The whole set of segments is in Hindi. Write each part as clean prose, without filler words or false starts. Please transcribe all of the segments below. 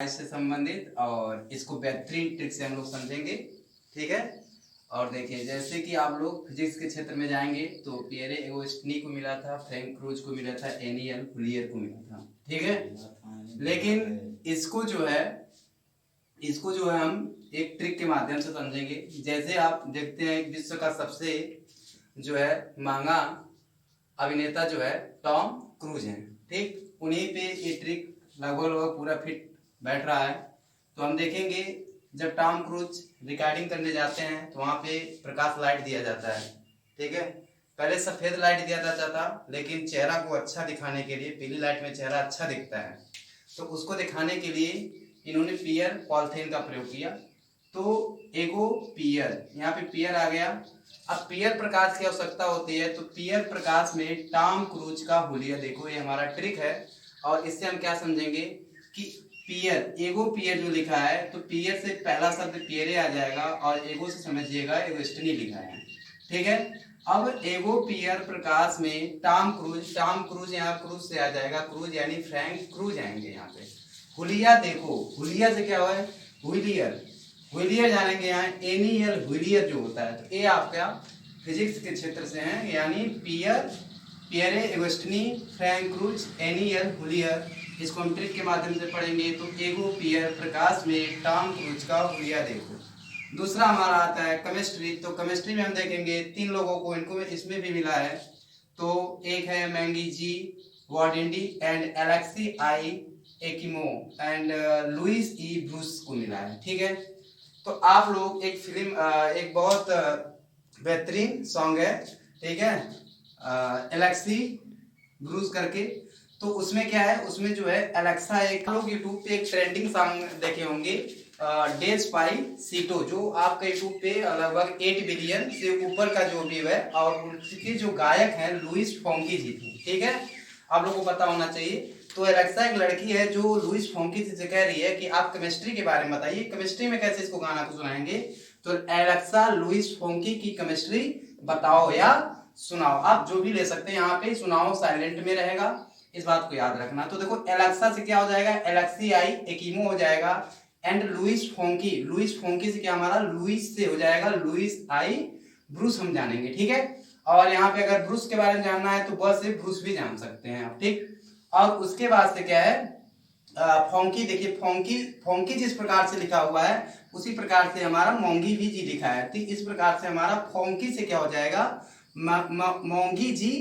से संबंधित और इसको बेहतरीन ट्रिक से हम लोग समझेंगे। ठीक है। और देखिए जैसे कि आप लोग फिजिक्स के क्षेत्र में जाएंगे तो पियरे एगोस्टिनी को मिला था, फ्रैंक क्रूज को मिला था, एनियल हुलियर को मिला था। ठीक है। लेकिन इसको जो है हम एक ट्रिक के माध्यम से समझेंगे। जैसे आप देखते हैं विश्व का सबसे जो है महंगा अभिनेता जो है टॉम क्रूज है। ठीक, उन्हीं पे ये ट्रिक लगभग पूरा फिट बैठ रहा है। तो हम देखेंगे जब टॉम क्रूज रिकॉर्डिंग करने जाते हैं तो वहाँ पे प्रकाश लाइट दिया जाता है। ठीक है। पहले सफेद लाइट दिया जाता था, लेकिन चेहरा को अच्छा दिखाने के लिए पीली लाइट में चेहरा अच्छा दिखता है, तो उसको दिखाने के लिए इन्होंने पियर पॉलिथीन का प्रयोग किया। तो एगो पियर, यहाँ पे पियर आ गया। अब पियर प्रकाश की आवश्यकता होती है, तो पियर प्रकाश में टॉम क्रूज का हुलिया, देखो ये हमारा ट्रिक है। और इससे हम क्या समझेंगे कि पियर, एगो पियर जो लिखा है तो पियर से पहला शब्द पियरे आ जाएगा और एगो से समझिएगा एगोस्टिनी लिखा है। ठीक है। अब एगो पियर प्रकाश में टॉम क्रूज यहाँ क्रूज से आ जाएगा, क्रूज यानी फ्रैंक क्रूज आएंगे यहाँ पे। हुलिया, देखो हुलिया से क्या हुआ है, हुलियर जानेंगे यहाँ एनियल हुलियर जो होता है। तो ये आपका फिजिक्स के क्षेत्र से है, यानी पियरे एगोस्टिनी, फ्रैंक क्रूज, एनियल हुलियर। इसको हम ट्रिक के माध्यम से पढ़ेंगे। तो एगो पियर प्रकाश में टॉम क्रूज का हुलिया देखो। दूसरा हमारा आता है केमिस्ट्री। तो केमिस्ट्री में हम देखेंगे 3 लोगों को, इनको इसमें भी मिला है। तो एक है Moungi G Bawendi and Alexei I Ekimov and Louis E Brus को मिला है। ठीक है। तो आप लोग एक फिल्म, एक बहुत बेहतरीन सॉन्ग है, ठीक है, एलेक्सी ब्रूस करके। तो उसमें क्या है, उसमें जो है एलेक्सा, एक लोग यूट्यूब पे एक ट्रेंडिंग सॉन्ग देखे होंगे, डेज पाई सीटो, जो आपका यूट्यूब पे लगभग 8 बिलियन से ऊपर का जो व्यू है, और उनके जो गायक हैं लुइस फोंकी जी थे। ठीक है, आप लोगों को पता होना चाहिए। तो एलेक्सा एक लड़की है जो लुइस फोंकी से कह रही है कि आप केमिस्ट्री के बारे में बताइए, केमिस्ट्री में कैसे इसको गाना को सुनाएंगे। तो एलेक्सा लुइस फोंकी की केमिस्ट्री बताओ या सुनाओ, आप जो भी ले सकते हैं। यहाँ पे सुनाओ साइलेंट में रहेगा, इस बात को याद रखना। तो देखो एलेक्सा से क्या हो जाएगा, एलेक्सी आई एकिमो हो जाएगा, एंड लुइस फोंकी से क्या हमारा लुइस से हो जाएगा लुइस आई ब्रूस हम जानेंगे। ठीक है। और यहाँ पे अगर ब्रूस के बारे में जानना है तो बस से ब्रूस भी जान सकते हैं आप। ठीक। और उसके बाद से क्या है, फोंकी, देखिए फोंकी जिस प्रकार से लिखा हुआ है उसी प्रकार से हमारा मोंगी भी जी लिखा है। ठीक, इस प्रकार से हमारा फोंकी से क्या हो जाएगा, मोंगी जी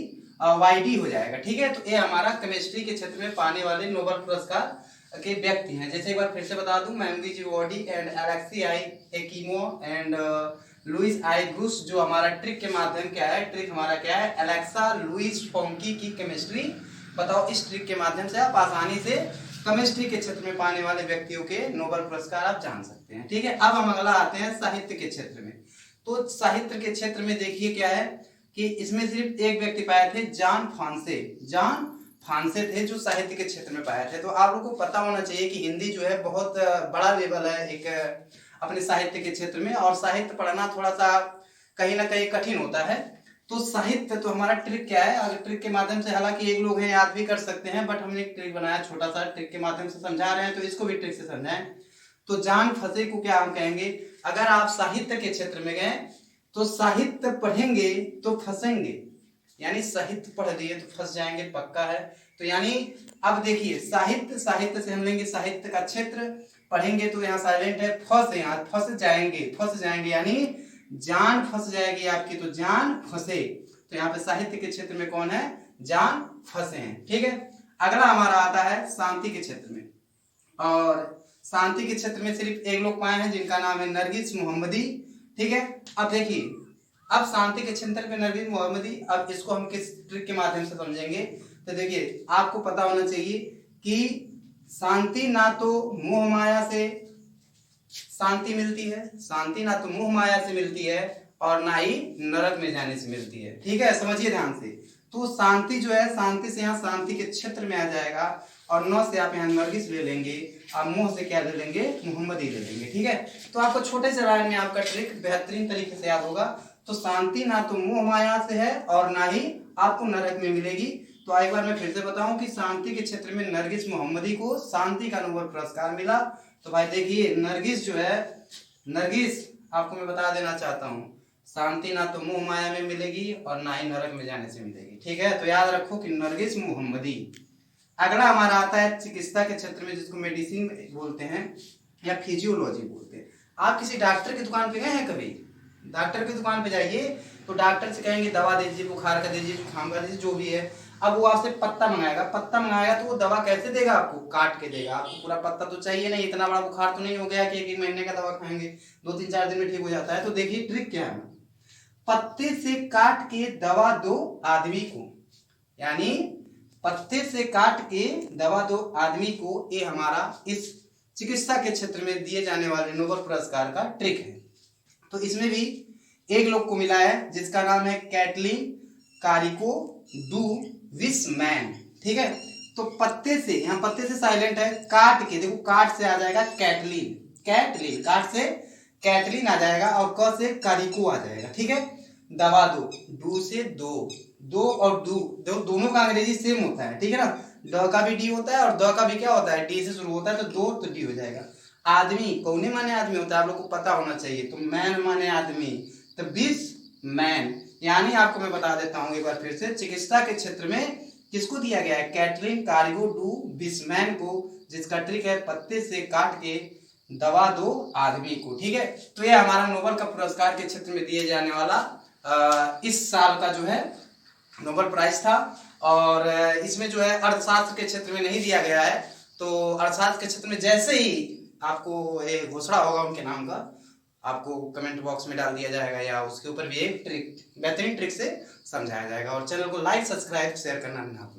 वाईडी हो जाएगा। ठीक है। तो ये हमारा केमिस्ट्री के क्षेत्र में पाने वाले नोबेल पुरस्कार के व्यक्ति हैं। जैसे एक बार फिर से बता दूं, मोंगी जी वाईडी and Alexei I Ekimov and Louis I Brus. जो हमारा ट्रिक के माध्यम क्या है, ट्रिक हमारा क्या है, एलेक्सा लुइस फोंकी की केमिस्ट्री बताओ। इस ट्रिक के माध्यम से आप आसानी से केमिस्ट्री के क्षेत्र में पाने वाले व्यक्तियों के नोबेल पुरस्कार आप जान सकते हैं। ठीक है। अब हम अगला आते हैं साहित्य के क्षेत्र में। तो साहित्य के क्षेत्र में देखिए क्या है कि इसमें सिर्फ एक व्यक्ति पाए थे, जॉन फ्रांसे थे जो साहित्य के क्षेत्र में पाए थे। तो आप लोगों को पता होना चाहिए कि हिंदी जो है बहुत बड़ा लेवल है एक अपने साहित्य के क्षेत्र में, और साहित्य पढ़ना थोड़ा सा कहीं ना कहीं कठिन होता है। तो साहित्य, तो हमारा ट्रिक क्या है, अगर ट्रिक के माध्यम से, हालांकि एक लोग हैं याद भी कर सकते हैं, बट हमने एक ट्रिक बनाया छोटा सा, ट्रिक के माध्यम से समझा रहे हैं, तो इसको भी ट्रिक से समझाएं। तो जान फंसे को क्या हम कहेंगे, अगर आप साहित्य के क्षेत्र में गए तो साहित्य पढ़ेंगे तो फंसेंगे, यानी साहित्य पढ़ लिए तो फंस जाएंगे, पक्का है। तो यानी अब देखिए साहित्य से हम लेंगे साहित्य का क्षेत्र, पढ़ेंगे तो यहाँ साइलेंट है, फंस जाएंगे, यानी जान फंस जाएगी आपकी, तो जान फंसे। तो यहाँ पे साहित्य के क्षेत्र में कौन है, जान फंसे हैं। ठीक है। अगला हमारा आता है शांति के क्षेत्र में, और शांति के क्षेत्र में सिर्फ एक लोग पाए हैं जिनका नाम है नरगिस मोहम्मदी। ठीक है। अब देखिए, अब शांति के क्षेत्र में नरगिस मोहम्मदी, अब इसको हम किस ट्रिक के माध्यम से समझेंगे। तो देखिए आपको पता होना चाहिए कि शांति ना तो मोह माया से शांति मिलती है, शांति ना तो मोह माया से मिलती है और ना ही नरक में जाने से मिलती है। ठीक है, समझिए ध्यान से। तो शांति जो है, शांति से यहाँ शांति के क्षेत्र में आ जाएगा, और नौ से आप यहाँ नरगिस ले लेंगे, और मोह से क्या ले लेंगे, मोहम्मदी ले लेंगे। ठीक है। तो आपको छोटे से लाइन में आपका ट्रिक बेहतरीन तरीके से याद होगा। तो शांति ना तो मोह माया से है और ना ही आपको नरक में मिलेगी। तो एक बार मैं फिर से बताऊं कि शांति के क्षेत्र में नरगिस मोहम्मदी को शांति का नोबेल पुरस्कार मिला। तो भाई देखिए नरगिस जो है, नरगिस आपको मैं बता देना चाहता हूँ, शांति ना तो मोह माया में मिलेगी और ना ही नरक में जाने से मिलेगी। ठीक है, तो याद रखो कि नरगिस मोहम्मदी। अगला हमारा आता है चिकित्सा के क्षेत्र में, जिसको मेडिसिन बोलते हैं या फिजियोलॉजी बोलते हैं। आप किसी डॉक्टर की दुकान पे गए हैं कभी? डॉक्टर की दुकान पे जाइए तो डॉक्टर से कहेंगे दवा दीजिए, बुखार का दीजिए, जुकाम का दीजिए, जो भी है। अब वो आपसे पत्ता मंगाएगा तो वो दवा कैसे देगा? आपको काट के देगा। आपको पूरा पत्ता तो चाहिए नहीं, इतना बड़ा बुखार तो नहीं हो गया कि 1 महीने का दवा खाएंगे 2-3-4 दिन में ठीक हो जाता है। तो देखिए ट्रिक क्या है, पत्ते से काट के दवा दो आदमी को, यानी पत्ते से काट के दवा दो आदमी को, ये हमारा इस चिकित्सा के क्षेत्र में दिए जाने वाले नोबेल पुरस्कार का ट्रिक है। तो इसमें भी एक लोग को मिला है जिसका नाम है कैटलिन कारिको डू विसमैन। ठीक है, तो पत्ते से, यहाँ पत्ते से साइलेंट है, काट के देखो, काट से आ जाएगा कैटलिन, कैटलिन काट से कैटलिन आ जाएगा और क से कारिको आ जाएगा। ठीक है, दवा दो, डू से दो, दो और डू दोनों का अंग्रेजी सेम होता है। ठीक है ना, ड का भी डी होता है और द का भी क्या होता है, डी से शुरू होता है, तो दो तो डी हो जाएगा। आदमी कौने माने आदमी होता है, आप लोग को पता होना चाहिए। तो मैन माने आदमी, तो बिस मैन, यानी आपको मैं बता देता हूं एक बार फिर से, चिकित्सा के क्षेत्र में किसको दिया गया है, कैटलिन कारिको डू विसमैन को, जिसका ट्रिक है पत्ते से काट के दवा दो आदमी को। ठीक है, तो ये हमारा नोबेल का पुरस्कार के क्षेत्र में दिए जाने वाला इस साल का जो है नोबेल प्राइज था। और इसमें जो है अर्थशास्त्र के क्षेत्र में नहीं दिया गया है। तो अर्थशास्त्र के क्षेत्र में जैसे ही आपको ये घोषणा होगा उनके नाम का, आपको कमेंट बॉक्स में डाल दिया जाएगा या उसके ऊपर भी एक ट्रिक, बेहतरीन ट्रिक से समझाया जाएगा। और चैनल को लाइक, सब्सक्राइब, शेयर करना ना भूलें।